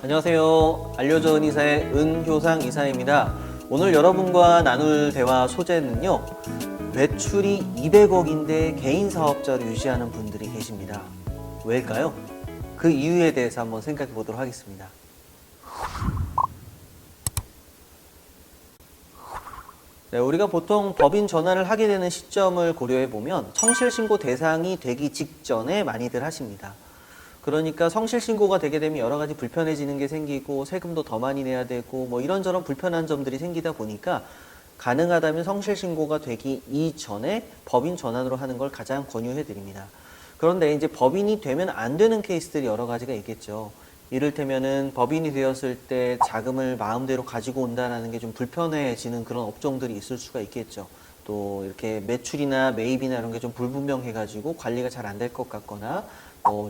안녕하세요. 알려줘 은이사의 은효상 이사입니다. 오늘 여러분과 나눌 대화 소재는요. 매출이 200억인데 개인 사업자로 유지하는 분들이 계십니다. 왜일까요? 그 이유에 대해서 한번 생각해 보도록 하겠습니다. 네, 우리가 보통 법인 전환을 하게 되는 시점을 고려해 보면 성실신고 대상이 되기 직전에 많이들 하십니다. 그러니까 성실신고가 되게 되면 여러 가지 불편해지는 게 생기고 세금도 더 많이 내야 되고 뭐 이런저런 불편한 점들이 생기다 보니까 가능하다면 성실신고가 되기 이전에 법인 전환으로 하는 걸 가장 권유해 드립니다. 그런데 이제 법인이 되면 안 되는 케이스들이 여러 가지가 있겠죠. 이를테면은 법인이 되었을 때 자금을 마음대로 가지고 온다는 게 좀 불편해지는 그런 업종들이 있을 수가 있겠죠. 또 이렇게 매출이나 매입이나 이런 게 좀 불분명해가지고 관리가 잘 안 될 것 같거나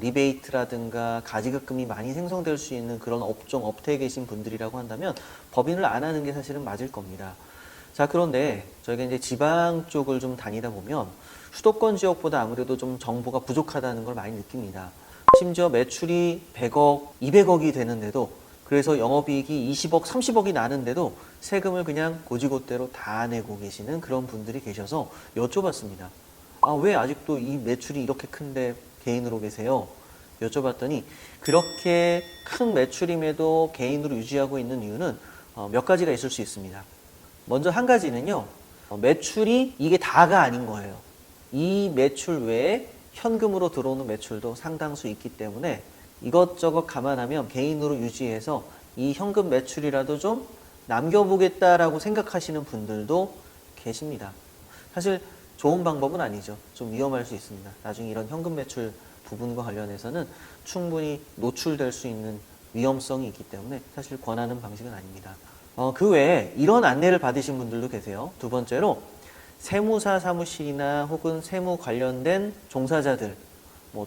리베이트라든가 가지급금이 많이 생성될 수 있는 그런 업종, 업태에 계신 분들이라고 한다면 법인을 안 하는 게 사실은 맞을 겁니다. 자, 그런데 저희가 이제 지방 쪽을 좀 다니다 보면 수도권 지역보다 아무래도 좀 정보가 부족하다는 걸 많이 느낍니다. 심지어 매출이 100억, 200억이 되는데도 그래서 영업이익이 20억, 30억이 나는데도 세금을 그냥 고지고대로 다 내고 계시는 그런 분들이 계셔서 여쭤봤습니다. 왜 아직도 이 매출이 이렇게 큰데 개인으로 계세요? 여쭤봤더니 그렇게 큰 매출임에도 개인으로 유지하고 있는 이유는 몇 가지가 있을 수 있습니다. 먼저 한 가지는요. 매출이 이게 다가 아닌 거예요. 이 매출 외에 현금으로 들어오는 매출도 상당수 있기 때문에 이것저것 감안하면 개인으로 유지해서 이 현금 매출이라도 좀 남겨보겠다라고 생각하시는 분들도 계십니다. 사실 좋은 방법은 아니죠. 좀 위험할 수 있습니다. 나중에 이런 현금 매출 부분과 관련해서는 충분히 노출될 수 있는 위험성이 있기 때문에 사실 권하는 방식은 아닙니다. 그 외에 이런 안내를 받으신 분들도 계세요. 두 번째로 세무사 사무실이나 혹은 세무 관련된 종사자들,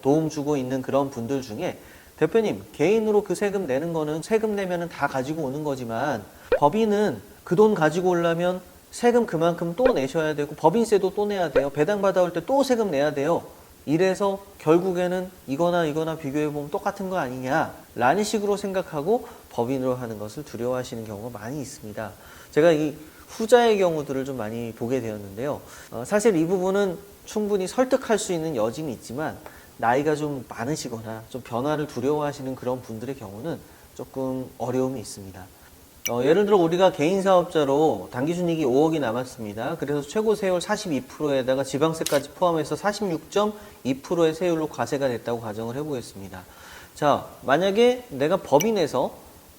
도움 주고 있는 그런 분들 중에 대표님, 개인으로 그 세금 내는 거는 세금 내면은 다 가지고 오는 거지만 법인은 그 돈 가지고 오려면 세금 그만큼 또 내셔야 되고 법인세도 또 내야 돼요. 배당 받아올 때 또 세금 내야 돼요. 이래서 결국에는 이거나 비교해보면 똑같은 거 아니냐 라는 식으로 생각하고 법인으로 하는 것을 두려워하시는 경우가 많이 있습니다. 제가 이 후자의 경우들을 좀 많이 보게 되었는데요. 사실 이 부분은 충분히 설득할 수 있는 여지는 있지만 나이가 좀 많으시거나 좀 변화를 두려워하시는 그런 분들의 경우는 조금 어려움이 있습니다. 예를 들어 우리가 개인 사업자로 당기순이익이 5억이 남았습니다. 그래서 최고 세율 42%에다가 지방세까지 포함해서 46.2%의 세율로 과세가 됐다고 가정을 해보겠습니다. 자, 만약에 내가 법인에서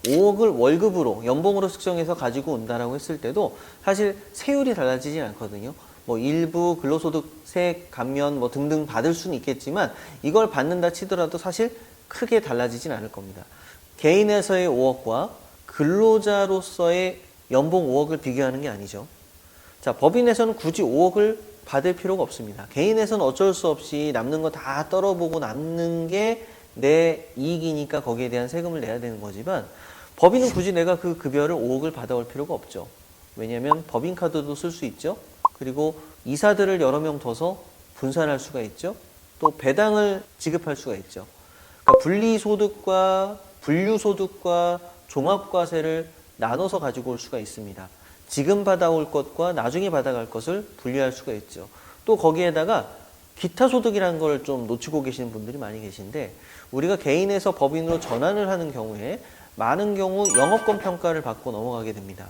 5억을 월급으로 연봉으로 측정해서 가지고 온다라고 했을 때도 사실 세율이 달라지지 않거든요. 일부 근로소득세 감면 등등 받을 수는 있겠지만 이걸 받는다 치더라도 사실 크게 달라지진 않을 겁니다. 개인에서의 5억과 근로자로서의 연봉 5억을 비교하는 게 아니죠. 자, 법인에서는 굳이 5억을 받을 필요가 없습니다. 개인에서는 어쩔 수 없이 남는 거 다 떨어보고 남는 게 내 이익이니까 거기에 대한 세금을 내야 되는 거지만 법인은 굳이 내가 그 급여를 5억을 받아올 필요가 없죠. 왜냐하면 법인카드도 쓸 수 있죠. 그리고 이사들을 여러 명 둬서 분산할 수가 있죠. 또 배당을 지급할 수가 있죠. 그러니까 분리소득과 분류소득과 종합과세를 나눠서 가지고 올 수가 있습니다. 지금 받아올 것과 나중에 받아갈 것을 분리할 수가 있죠. 또 거기에다가 기타 소득이라는 걸 좀 놓치고 계시는 분들이 많이 계신데 우리가 개인에서 법인으로 전환을 하는 경우에 많은 경우 영업권 평가를 받고 넘어가게 됩니다.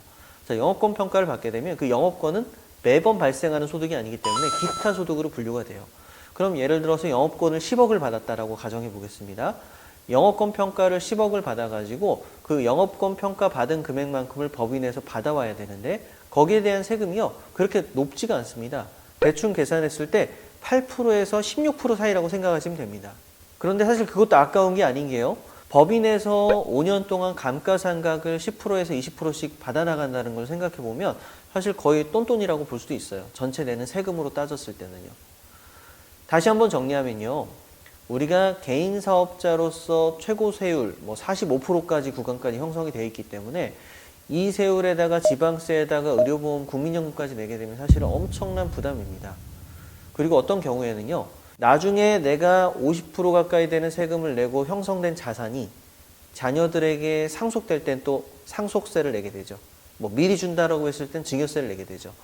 자, 영업권 평가를 받게 되면 그 영업권은 매번 발생하는 소득이 아니기 때문에 기타 소득으로 분류가 돼요. 그럼 예를 들어서 영업권을 10억을 받았다라고 가정해 보겠습니다. 영업권 평가를 10억을 받아가지고 그 영업권 평가 받은 금액만큼을 법인에서 받아와야 되는데 거기에 대한 세금이요 그렇게 높지가 않습니다. 대충 계산했을 때 8%에서 16% 사이라고 생각하시면 됩니다. 그런데 사실 그것도 아까운 게 아닌 게요. 법인에서 5년 동안 감가상각을 10%에서 20%씩 받아나간다는 걸 생각해 보면 사실 거의 똔똔이라고 볼 수도 있어요. 전체 내는 세금으로 따졌을 때는요. 다시 한번 정리하면요. 우리가 개인 사업자로서 최고 세율 45%까지 구간까지 형성이 되어 있기 때문에 이 세율에다가 지방세에다가 의료보험, 국민연금까지 내게 되면 사실은 엄청난 부담입니다. 그리고 어떤 경우에는요. 나중에 내가 50% 가까이 되는 세금을 내고 형성된 자산이 자녀들에게 상속될 땐 또 상속세를 내게 되죠. 뭐 미리 준다라고 했을 땐 증여세를 내게 되죠.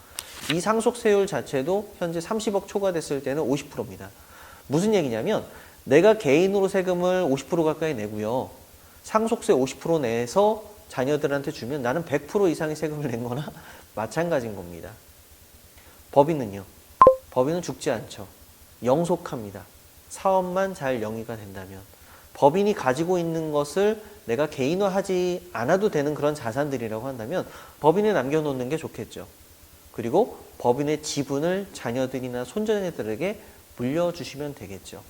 이 상속세율 자체도 현재 30억 초과됐을 때는 50%입니다. 무슨 얘기냐면 내가 개인으로 세금을 50% 가까이 내고요. 상속세 50% 내서 자녀들한테 주면 나는 100% 이상의 세금을 낸 거나 마찬가지인 겁니다. 법인은요. 법인은 죽지 않죠. 영속합니다. 사업만 잘 영위가 된다면. 법인이 가지고 있는 것을 내가 개인화하지 않아도 되는 그런 자산들이라고 한다면 법인에 남겨놓는 게 좋겠죠. 그리고 법인의 지분을 자녀들이나 손자녀들에게 물려주시면 되겠죠.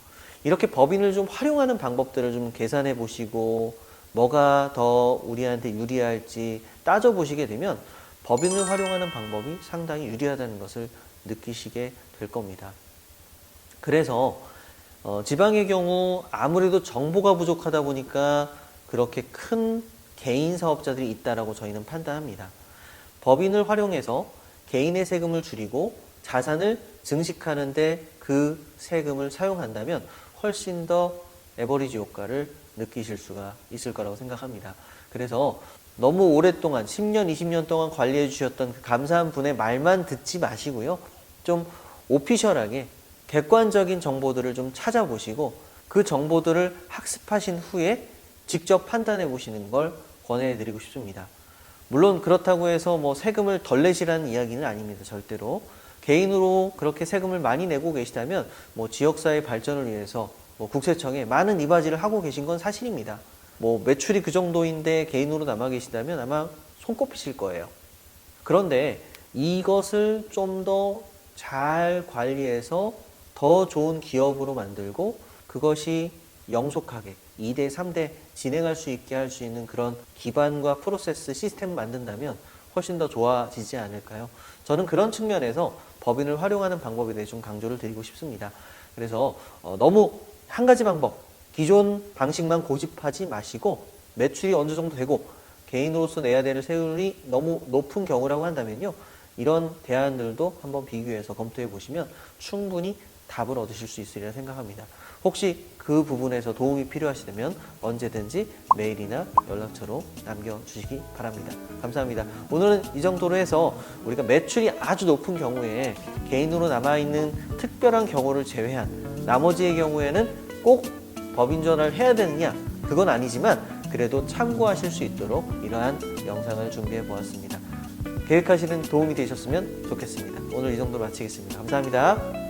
이렇게 법인을 좀 활용하는 방법들을 좀 계산해 보시고 뭐가 더 우리한테 유리할지 따져보시게 되면 법인을 활용하는 방법이 상당히 유리하다는 것을 느끼시게 될 겁니다. 그래서 지방의 경우 아무래도 정보가 부족하다 보니까 그렇게 큰 개인 사업자들이 있다라고 저희는 판단합니다. 법인을 활용해서 개인의 세금을 줄이고 자산을 증식하는데 그 세금을 사용한다면 훨씬 더 레버리지 효과를 느끼실 수가 있을 거라고 생각합니다. 그래서 너무 오랫동안 10년, 20년 동안 관리해 주셨던 그 감사한 분의 말만 듣지 마시고요. 좀 오피셜하게 객관적인 정보들을 좀 찾아보시고 그 정보들을 학습하신 후에 직접 판단해 보시는 걸 권해 드리고 싶습니다. 물론 그렇다고 해서 뭐 세금을 덜 내시라는 이야기는 아닙니다. 절대로. 개인으로 그렇게 세금을 많이 내고 계시다면 뭐 지역사회 발전을 위해서 뭐 국세청에 많은 이바지를 하고 계신 건 사실입니다. 뭐 매출이 그 정도인데 개인으로 남아 계시다면 아마 손꼽히실 거예요. 그런데 이것을 좀 더 잘 관리해서 더 좋은 기업으로 만들고 그것이 영속하게 2대, 3대 진행할 수 있게 할 수 있는 그런 기반과 프로세스 시스템을 만든다면 훨씬 더 좋아지지 않을까요? 저는 그런 측면에서 법인을 활용하는 방법에 대해 좀 강조를 드리고 싶습니다. 그래서 너무 한 가지 방법, 기존 방식만 고집하지 마시고 매출이 어느 정도 되고 개인으로서 내야 될 세율이 너무 높은 경우라고 한다면요. 이런 대안들도 한번 비교해서 검토해 보시면 충분히 답을 얻으실 수 있으리라 생각합니다. 혹시 그 부분에서 도움이 필요하시다면 언제든지 메일이나 연락처로 남겨주시기 바랍니다. 감사합니다. 오늘은 이 정도로 해서 우리가 매출이 아주 높은 경우에 개인으로 남아있는 특별한 경우를 제외한 나머지의 경우에는 꼭 법인 전환을 해야 되느냐? 그건 아니지만 그래도 참고하실 수 있도록 이러한 영상을 준비해 보았습니다. 계획하시는 도움이 되셨으면 좋겠습니다. 오늘 이 정도로 마치겠습니다. 감사합니다.